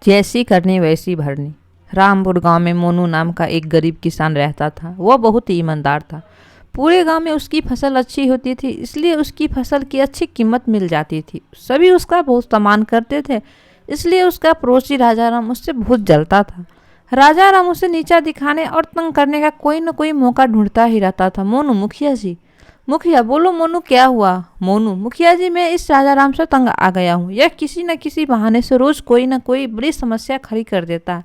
जैसी करनी वैसी भरनी। रामपुर गांव में मोनू नाम का एक गरीब किसान रहता था। वह बहुत ही ईमानदार था। पूरे गांव में उसकी फसल अच्छी होती थी, इसलिए उसकी फसल की अच्छी कीमत मिल जाती थी। सभी उसका बहुत सम्मान करते थे, इसलिए उसका पड़ोसी राजाराम उससे बहुत जलता था। राजाराम उसे नीचा दिखाने और तंग करने का कोई न कोई मौका ढूंढता ही रहता था। मोनू, मुखिया जी। मुखिया, बोलो मोनू, क्या हुआ? मोनू, मुखिया जी, मैं इस राजाराम से तंग आ गया हूँ। यह किसी न किसी बहाने से रोज कोई न कोई बड़ी समस्या खड़ी कर देता है।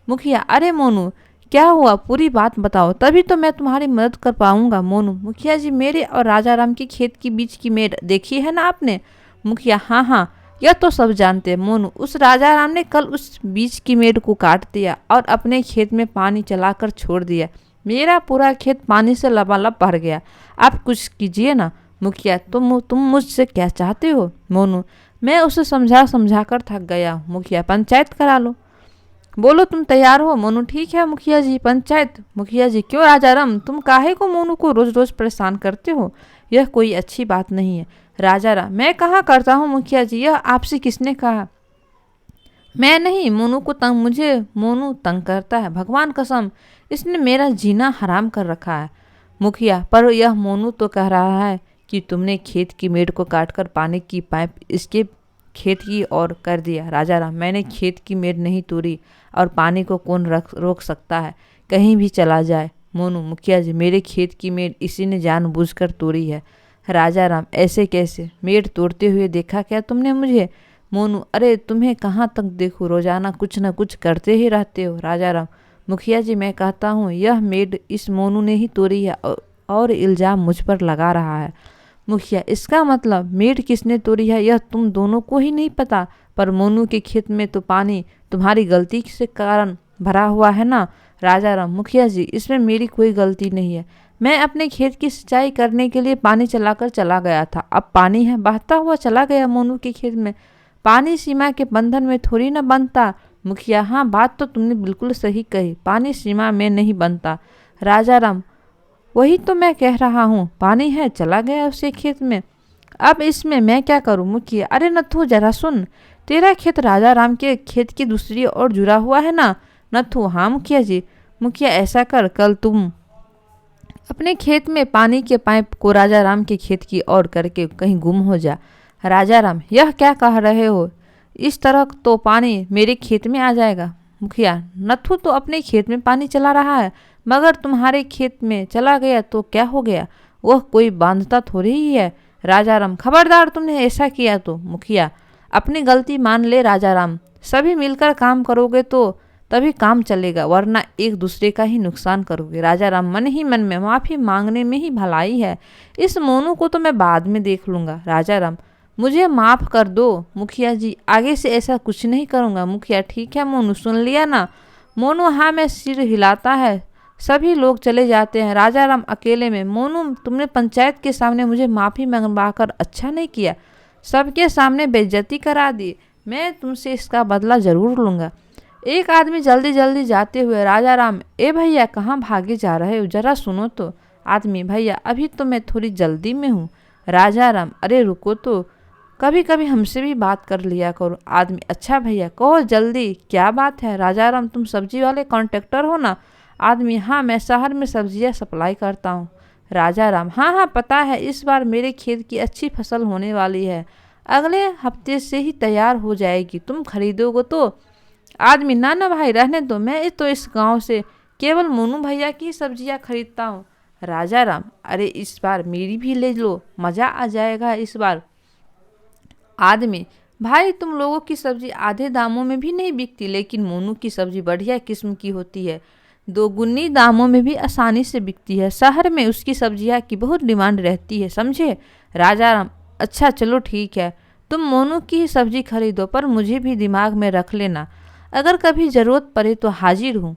मुखिया, अरे मोनू, क्या हुआ? पूरी बात बताओ, तभी तो मैं तुम्हारी मदद कर पाऊंगा। मोनू, मुखिया जी, मेरे और राजाराम की खेत की बीच की मेड़ देखी है ना आपने? मुखिया, हाँ हाँ, यह तो सब जानते हैं। मोनू, उस राजाराम ने कल उस बीच की मेड़ को काट दिया और अपने खेत में पानी चलाकर छोड़ दिया। मेरा पूरा खेत पानी से लबालब भर गया। आप कुछ कीजिए ना। मुखिया, तुम मुझसे क्या चाहते हो? मोनू, मैं उसे समझा समझा कर थक गया हूँ। मुखिया, पंचायत करा लो। बोलो, तुम तैयार हो? मोनू, ठीक है मुखिया जी, पंचायत। मुखिया जी, क्यों राजाराम, तुम काहे को मोनू को रोज रोज परेशान करते हो? यह कोई अच्छी बात नहीं है। राजाराम, मैं कहाँ करता हूँ मुखिया जी, यह आपसे किसने कहा? मैं नहीं, मुझे मोनू तंग करता है। भगवान कसम, इसने मेरा जीना हराम कर रखा है। मुखिया, पर यह मोनू तो कह रहा है कि तुमने खेत की मेड़ को काटकर पानी की पाइप इसके खेत की ओर कर दिया। राजाराम, मैंने खेत की मेड़ नहीं तोड़ी, और पानी को कौन रोक सकता है, कहीं भी चला जाए। मोनू, मुखिया जी, मेरे खेत की मेड़ इसी ने जानबूझकर तोड़ी है। राजाराम, ऐसे कैसे? मेड़ तोड़ते हुए देखा क्या तुमने मुझे? मोनू, अरे तुम्हें कहाँ तक देखूं, रोजाना कुछ न कुछ करते ही रहते हो। राजाराम, मुखिया जी, मैं कहता हूँ यह मेड इस मोनू ने ही तोड़ी है, और इल्जाम मुझ पर लगा रहा है। मुखिया, इसका मतलब मेड किसने तोड़ी है यह तुम दोनों को ही नहीं पता? पर मोनू के खेत में तो पानी तुम्हारी गलती से कारण भरा हुआ है ना? राजाराम, मुखिया जी, इसमें मेरी कोई गलती नहीं है। मैं अपने खेत की सिंचाई करने के लिए पानी चलाकर चला गया था। अब पानी है, बहता हुआ चला गया मोनू के खेत में। पानी सीमा के बंधन में थोड़ी ना बनता। मुखिया, हाँ, बात तो तुमने बिल्कुल सही कही, पानी सीमा में नहीं बनता। राजाराम, वही तो मैं कह रहा हूँ, पानी है, चला गया उसके खेत में, अब इसमें मैं क्या करूँ? मुखिया, अरे नथु, जरा सुन, तेरा खेत राजाराम के खेत की दूसरी ओर जुड़ा हुआ है ना? नथु, हाँ मुखिया जी। मुखिया, ऐसा कर, कल तुम अपने खेत में पानी के पाइप को राजाराम के खेत की ओर करके कहीं गुम हो जा। राजाराम, यह क्या कह रहे हो? इस तरह तो पानी मेरे खेत में आ जाएगा। मुखिया, नथु तो अपने खेत में पानी चला रहा है, मगर तुम्हारे खेत में चला गया तो क्या हो गया? वह कोई बांधता थोड़ी ही है। राजाराम, खबरदार, तुमने ऐसा किया तो। मुखिया, अपनी गलती मान ले राजाराम, सभी मिलकर काम करोगे तो तभी काम चलेगा, वरना एक दूसरे का ही नुकसान करोगे। राजाराम, मन ही मन में माफी मांगने में ही भलाई है, इस मोनू को तो मैं बाद में देख लूंगा। राजाराम, मुझे माफ कर दो मुखिया जी, आगे से ऐसा कुछ नहीं करूंगा। मुखिया, ठीक है मोनू, सुन लिया ना? मोनू हाँ में सिर हिलाता है। सभी लोग चले जाते हैं। राजाराम अकेले में, मोनू, तुमने पंचायत के सामने मुझे माफी मंगवाकर अच्छा नहीं किया, सबके सामने बेइज्जती करा दी। मैं तुमसे इसका बदला जरूर लूंगा। एक आदमी जल्दी जल्दी जाते हुए, राजाराम, ए भैया, कहाँ भागे जा रहे हो, जरा सुनो तो। आदमी, भैया, अभी तो मैं थोड़ी जल्दी में हूँ। राजाराम, अरे रुको तो, कभी कभी हमसे भी बात कर लिया करो। आदमी, अच्छा भैया, कहो जल्दी, क्या बात है? राजाराम, तुम सब्जी वाले कॉन्ट्रैक्टर हो ना? आदमी, हाँ, मैं शहर में सब्जियाँ सप्लाई करता हूँ। राजाराम, हाँ हाँ, पता है, इस बार मेरे खेत की अच्छी फसल होने वाली है, अगले हफ्ते से ही तैयार हो जाएगी, तुम खरीदोगे तो? आदमी, ना ना भाई, रहने दो, मैं तो इस गांव से केवल मोनू भैया की सब्जियां खरीदता हूँ। राजाराम, अरे इस बार मेरी भी ले लो, मज़ा आ जाएगा इस बार। आदमी, भाई, तुम लोगों की सब्जी आधे दामों में भी नहीं बिकती, लेकिन मोनू की सब्जी बढ़िया किस्म की होती है, दोगुनी दामों में भी आसानी से बिकती है। शहर में उसकी सब्जियां की बहुत डिमांड रहती है, समझे? राजाराम, अच्छा चलो ठीक है, तुम मोनू की ही सब्जी खरीदो, पर मुझे भी दिमाग में रख लेना, अगर कभी ज़रूरत पड़े तो हाजिर हूँ।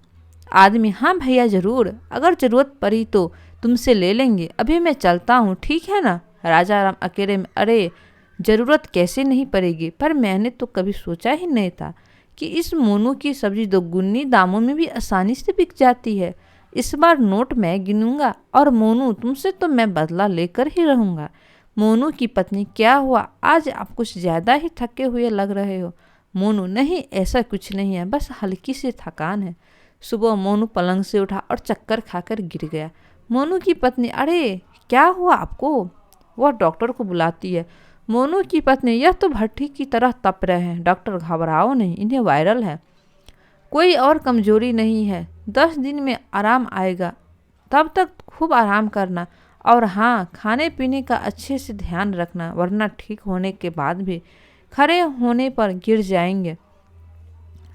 आदमी, हाँ भैया, ज़रूर, अगर ज़रूरत पड़ी तो तुमसे ले लेंगे, अभी मैं चलता हूँ, ठीक है ना? राजाराम अकेले में, अरे ज़रूरत कैसे नहीं पड़ेगी, पर मैंने तो कभी सोचा ही नहीं था कि इस मोनू की सब्जी दोगुनी दामों में भी आसानी से बिक जाती है। इस बार नोट मैं गिनूंगा, और मोनू, तुमसे तो मैं बदला लेकर ही रहूंगा। मोनू की पत्नी, क्या हुआ, आज आप कुछ ज़्यादा ही थके हुए लग रहे हो। मोनू, नहीं ऐसा कुछ नहीं है, बस हल्की सी थकान है। सुबह मोनू पलंग से उठा और चक्कर खाकर गिर गया। मोनू की पत्नी, अरे क्या हुआ आपको? वह डॉक्टर को बुलाती है। मोनू की पत्नी, यह तो भट्टी की तरह तप रहे हैं। डॉक्टर, घबराओ नहीं, इन्हें वायरल है, कोई और कमजोरी नहीं है, 10 दिन में आराम आएगा, तब तक खूब आराम करना, और हाँ, खाने पीने का अच्छे से ध्यान रखना, वरना ठीक होने के बाद भी खड़े होने पर गिर जाएंगे।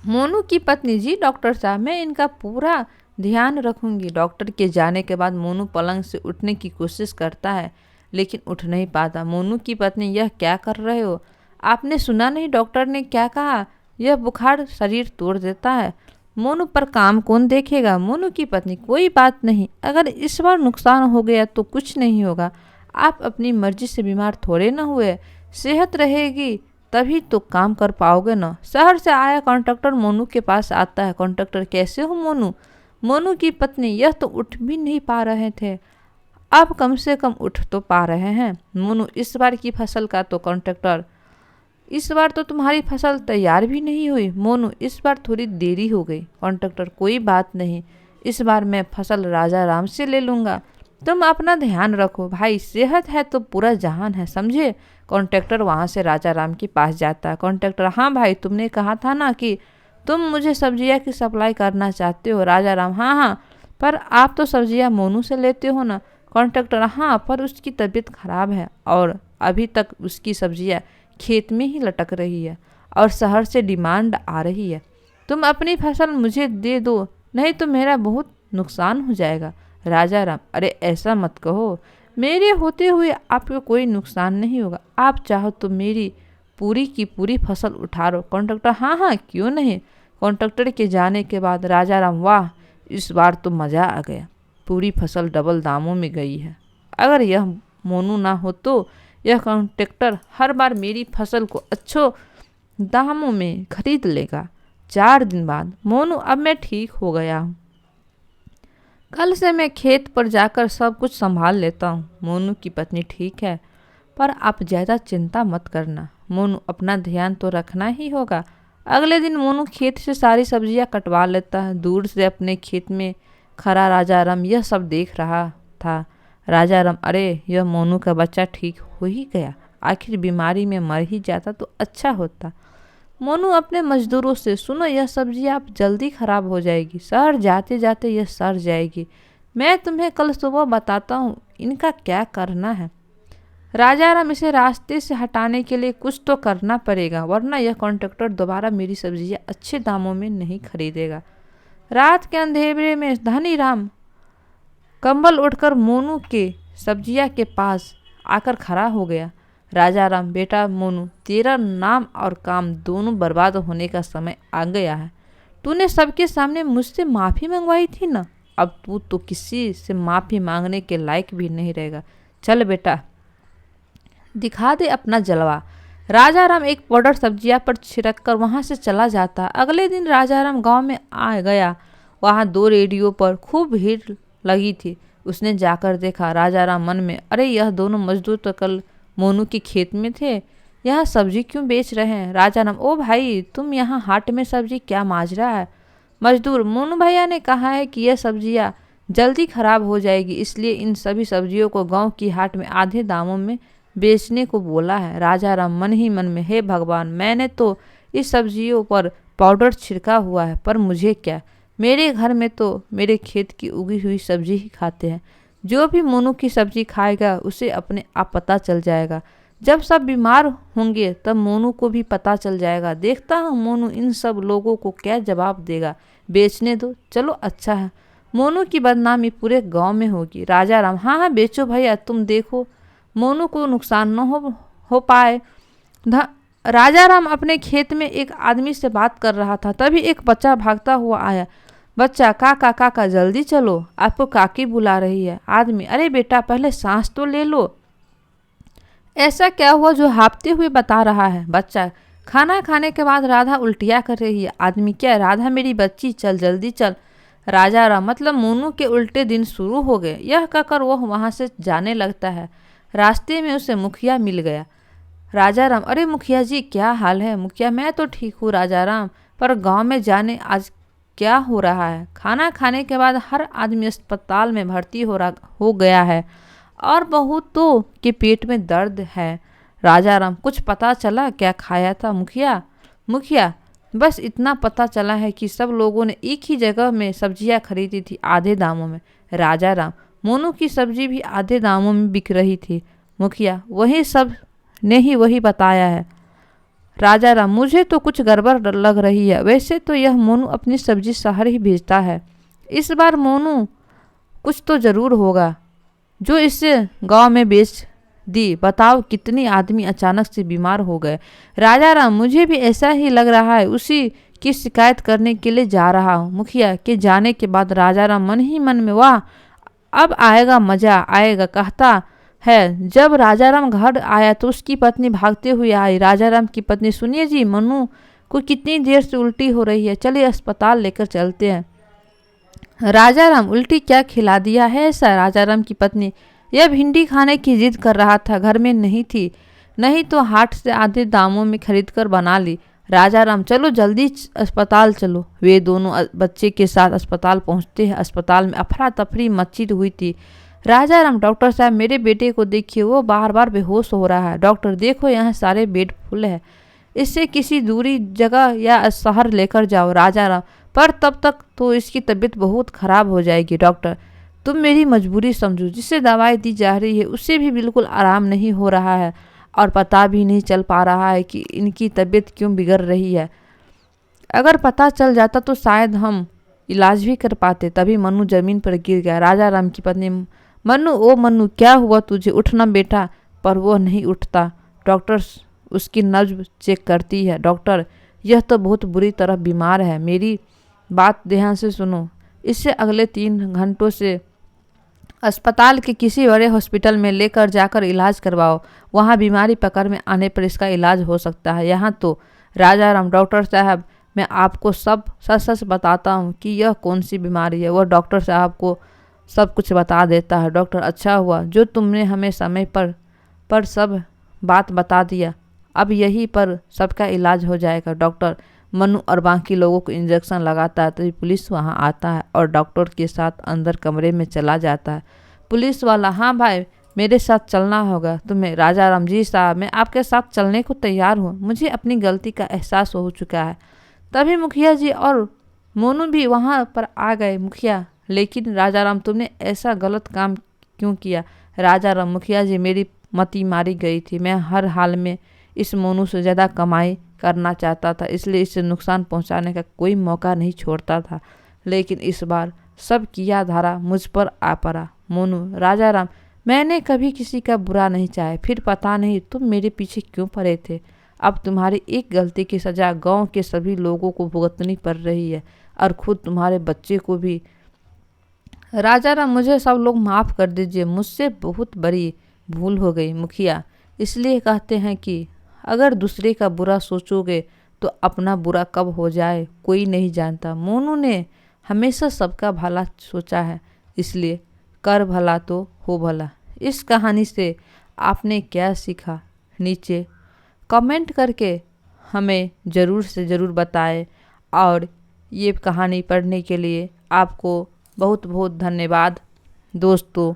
मोनू की पत्नी, जी डॉक्टर साहब, मैं इनका पूरा ध्यान रखूंगी। डॉक्टर के जाने के बाद मोनू पलंग से उठने की कोशिश करता है, लेकिन उठ नहीं पाता। मोनू की पत्नी, यह क्या कर रहे हो? आपने सुना नहीं डॉक्टर ने क्या कहा? यह बुखार शरीर तोड़ देता है। मोनू, पर काम कौन देखेगा? मोनू की पत्नी, कोई बात नहीं, अगर इस बार नुकसान हो गया तो कुछ नहीं होगा। आप अपनी मर्जी से बीमार थोड़े न हुए, सेहत रहेगी तभी तो काम कर पाओगे ना। शहर से आया कॉन्ट्रैक्टर मोनू के पास आता है। कॉन्ट्रैक्टर, कैसे हो मोनू? मोनू की पत्नी, यह तो उठ भी नहीं पा रहे थे, अब कम से कम उठ तो पा रहे हैं। मोनू, इस बार की फसल का तो कॉन्ट्रैक्टर, इस बार तो तुम्हारी फसल तैयार भी नहीं हुई। मोनू, इस बार थोड़ी देरी हो गई। कॉन्ट्रैक्टर, कोई बात नहीं, इस बार मैं फसल राजा राम से ले लूँगा, तुम अपना ध्यान रखो भाई, सेहत है तो पूरा जहान है, समझे? कॉन्ट्रैक्टर वहाँ से राजा राम के पास जाता है। कॉन्ट्रैक्टर, हाँ भाई, तुमने कहा था ना कि तुम मुझे सब्जियाँ की सप्लाई करना चाहते हो। राजा राम, हाँ हाँ, पर आप तो सब्जियाँ मोनू से लेते हो ना। कॉन्ट्रैक्टर, हाँ, पर उसकी तबीयत खराब है और अभी तक उसकी सब्जियाँ खेत में ही लटक रही है और शहर से डिमांड आ रही है। तुम अपनी फसल मुझे दे दो, नहीं तो मेरा बहुत नुकसान हो जाएगा। राजा राम, अरे ऐसा मत कहो, मेरे होते हुए आपको कोई नुकसान नहीं होगा, आप चाहो तो मेरी पूरी की पूरी फसल उठा लो। कॉन्ट्रैक्टर, हाँ हाँ, क्यों नहीं। कॉन्ट्रैक्टर के जाने के बाद राजा राम, वाह, इस बार तो मज़ा आ गया, पूरी फसल डबल दामों में गई है। अगर यह मोनू ना हो तो यह कॉन्ट्रैक्टर हर बार मेरी फसल को अच्छो दामों में खरीद लेगा। 4 दिन बाद, मोनू, अब मैं ठीक हो गया हूँ, कल से मैं खेत पर जाकर सब कुछ संभाल लेता हूँ। मोनू की पत्नी, ठीक है, पर आप ज़्यादा चिंता मत करना। मोनू, अपना ध्यान तो रखना ही होगा। अगले दिन मोनू खेत से सारी सब्जियां कटवा लेता है। दूर से अपने खेत में खड़ा राजा राम यह सब देख रहा था। राजा राम, अरे यह मोनू का बच्चा ठीक हो ही गया, आखिर बीमारी में मर ही जाता तो अच्छा होता। मोनू अपने मजदूरों से, सुनो, यह सब्जी आप जल्दी खराब हो जाएगी, शहर जाते जाते यह सड़ जाएगी, मैं तुम्हें कल सुबह बताता हूँ इनका क्या करना है। राजा राम, इसे रास्ते से हटाने के लिए कुछ तो करना पड़ेगा, वरना यह कॉन्ट्रैक्टर दोबारा मेरी सब्जियाँ अच्छे दामों में नहीं खरीदेगा। रात के अंधेरे में धनी राम कंबल उठकर मोनू के सब्जियाँ के पास आकर खड़ा हो गया। राजा राम, बेटा मोनू, तेरा नाम और काम दोनों बर्बाद होने का समय आ गया है। तूने सबके सामने मुझसे माफ़ी मंगवाई थी ना, अब तू तो किसी से माफ़ी मांगने के लायक भी नहीं रहेगा। चल बेटा, दिखा दे अपना जलवा। राजा राम एक पाउडर सब्जियां पर छिड़क कर वहाँ से चला जाता। अगले दिन राजा राम गाँव में आ गया। वहाँ 2 रेडियो पर खूब भीड़ लगी थी। उसने जाकर देखा। राजा राम मन में, अरे यह दोनों मजदूर तो कल मोनू के खेत में थे, यहाँ सब्जी क्यों बेच रहे हैं? राजा राम, ओ भाई, तुम यहाँ हाट में सब्जी क्या माजरा है? मजदूर, मोनू भैया ने कहा है कि यह सब्जियाँ जल्दी खराब हो जाएगी, इसलिए इन सभी सब्जियों को गांव की हाट में आधे दामों में बेचने को बोला है। राजा राम मन ही मन में, हे भगवान, मैंने तो इस सब्जियों पर पाउडर छिड़का हुआ है, पर मुझे क्या, मेरे घर में तो मेरे खेत की उगी हुई सब्जी ही खाते हैं। जो भी मोनू की सब्जी खाएगा उसे अपने आप पता चल जाएगा। जब सब बीमार होंगे तब मोनू को भी पता चल जाएगा। देखता हूँ मोनू इन सब लोगों को क्या जवाब देगा। बेचने दो, चलो अच्छा है, मोनू की बदनामी पूरे गांव में होगी। राजा राम, हाँ हाँ बेचो भैया, तुम देखो मोनू को नुकसान न हो पाए। राजा राम अपने खेत में एक आदमी से बात कर रहा था, तभी एक बच्चा भागता हुआ आया। बच्चा, काका काका जल्दी चलो, आपको काकी बुला रही है। आदमी, अरे बेटा पहले सांस तो ले लो, ऐसा क्या हुआ जो हाँफते हुए बता रहा है? बच्चा, खाना खाने के बाद राधा उल्टियाँ कर रही है। आदमी, क्या राधा मेरी बच्ची, चल जल्दी चल। राजा राम, मतलब मोनू के उल्टे दिन शुरू हो गए। यह कहकर वह वहाँ से जाने लगता है। रास्ते में उसे मुखिया मिल गया। राजा राम, अरे मुखिया जी क्या हाल है? मुखिया, मैं तो ठीक हूँ राजा राम, पर गांव में जाने आज क्या हो रहा है? खाना खाने के बाद हर आदमी अस्पताल में भर्ती हो गया है और बहुतों के पेट में दर्द है। राजा राम, कुछ पता चला क्या खाया था? मुखिया, मुखिया, बस इतना पता चला है कि सब लोगों ने एक ही जगह में सब्जियां खरीदी थी आधे दामों में। राजा राम, मोनू की सब्जी भी आधे दामों में बिक रही थी। मुखिया, वही सब ने ही वही बताया है। राजा राम, मुझे तो कुछ गड़बड़ लग रही है। वैसे तो यह मोनू अपनी सब्जी शहर ही भेजता है। इस बार मोनू कुछ तो जरूर होगा जो इसे गांव में बेच दी। बताओ कितनी आदमी अचानक से बीमार हो गए। राजा राम, मुझे भी ऐसा ही लग रहा है, उसी की शिकायत करने के लिए जा रहा हूँ। मुखिया के जाने के बाद राजा राम मन ही मन में, वाह अब आएगा मजा आएगा, कहता है। जब राजा राम घर आया तो उसकी पत्नी भागते हुए आई। राजा राम की पत्नी, सुनिए जी, मनु को कितनी देर से उल्टी हो रही है, चलिए अस्पताल लेकर चलते हैं। राजा राम, उल्टी क्या खिला दिया है ऐसा? राजा राम की पत्नी, यह भिंडी खाने की जिद कर रहा था, घर में नहीं थी, नहीं तो हाट से आधे दामों में खरीद कर बना ली। राजा राम, चलो जल्दी अस्पताल चलो। वे दोनों बच्चे के साथ अस्पताल पहुंचते हैं। अस्पताल में अफरा तफरी मची हुई थी। राजा राम, डॉक्टर साहब मेरे बेटे को देखिए, वो बार बार बेहोश हो रहा है। डॉक्टर, देखो यहाँ सारे बेड फुल है, इससे किसी दूरी जगह या शहर लेकर जाओ। राजा राम, पर तब तक तो इसकी तबीयत बहुत खराब हो जाएगी। डॉक्टर, तुम मेरी मजबूरी समझो, जिससे दवाई दी जा रही है उससे भी बिल्कुल आराम नहीं हो रहा है और पता भी नहीं चल पा रहा है कि इनकी तबीयत क्यों बिगड़ रही है। अगर पता चल जाता तो शायद हम इलाज भी कर पाते। तभी मनु जमीन पर गिर गया। राजा राम की पत्नी, मनु, ओ मनु, क्या हुआ तुझे? उठना बेटा। पर वो नहीं उठता। डॉक्टर उसकी नब्ज चेक करती है। डॉक्टर, यह तो बहुत बुरी तरह बीमार है। मेरी बात ध्यान से सुनो, इससे अगले 3 घंटों से अस्पताल के किसी बड़े हॉस्पिटल में लेकर जाकर इलाज करवाओ। वहाँ बीमारी पकड़ में आने पर इसका इलाज हो सकता है। यहाँ तो राजा राम, डॉक्टर साहब, मैं आपको सब सच सच बताता हूँ कि यह कौन सी बीमारी है। वह डॉक्टर साहब को सब कुछ बता देता है। डॉक्टर, अच्छा हुआ जो तुमने हमें समय पर सब बात बता दिया। अब यहीं पर सबका इलाज हो जाएगा। डॉक्टर मनु और बाकी लोगों को इंजेक्शन लगाता है। तभी पुलिस वहां आता है और डॉक्टर के साथ अंदर कमरे में चला जाता है। पुलिस वाला, हाँ भाई, मेरे साथ चलना होगा तुम्हें। राजा राम, जी साहब, मैं आपके साथ चलने को तैयार हूँ, मुझे अपनी गलती का एहसास हो चुका है। तभी मुखिया जी और मोनू भी वहाँ पर आ गए। मुखिया, लेकिन राजा राम, तुमने ऐसा गलत काम क्यों किया? राजा राम, मुखिया जी, मेरी मती मारी गई थी। मैं हर हाल में इस मोनू से ज़्यादा कमाई करना चाहता था, इसलिए इसे नुकसान पहुंचाने का कोई मौका नहीं छोड़ता था। लेकिन इस बार सब किया धारा मुझ पर आ पड़ा। मोनू, राजा राम, मैंने कभी किसी का बुरा नहीं चाहा, फिर पता नहीं तुम मेरे पीछे क्यों पड़े थे। अब तुम्हारी एक गलती की सजा गांव के सभी लोगों को भुगतनी पड़ रही है और खुद तुम्हारे बच्चे को भी। राजा राम, मुझे सब लोग माफ़ कर दीजिए, मुझसे बहुत बड़ी भूल हो गई। मुखिया, इसलिए कहते हैं कि अगर दूसरे का बुरा सोचोगे तो अपना बुरा कब हो जाए कोई नहीं जानता। मोनू ने हमेशा सबका भला सोचा है, इसलिए कर भला तो हो भला। इस कहानी से आपने क्या सीखा? नीचे कमेंट करके हमें ज़रूर से ज़रूर बताएं और ये कहानी पढ़ने के लिए आपको बहुत बहुत धन्यवाद दोस्तों।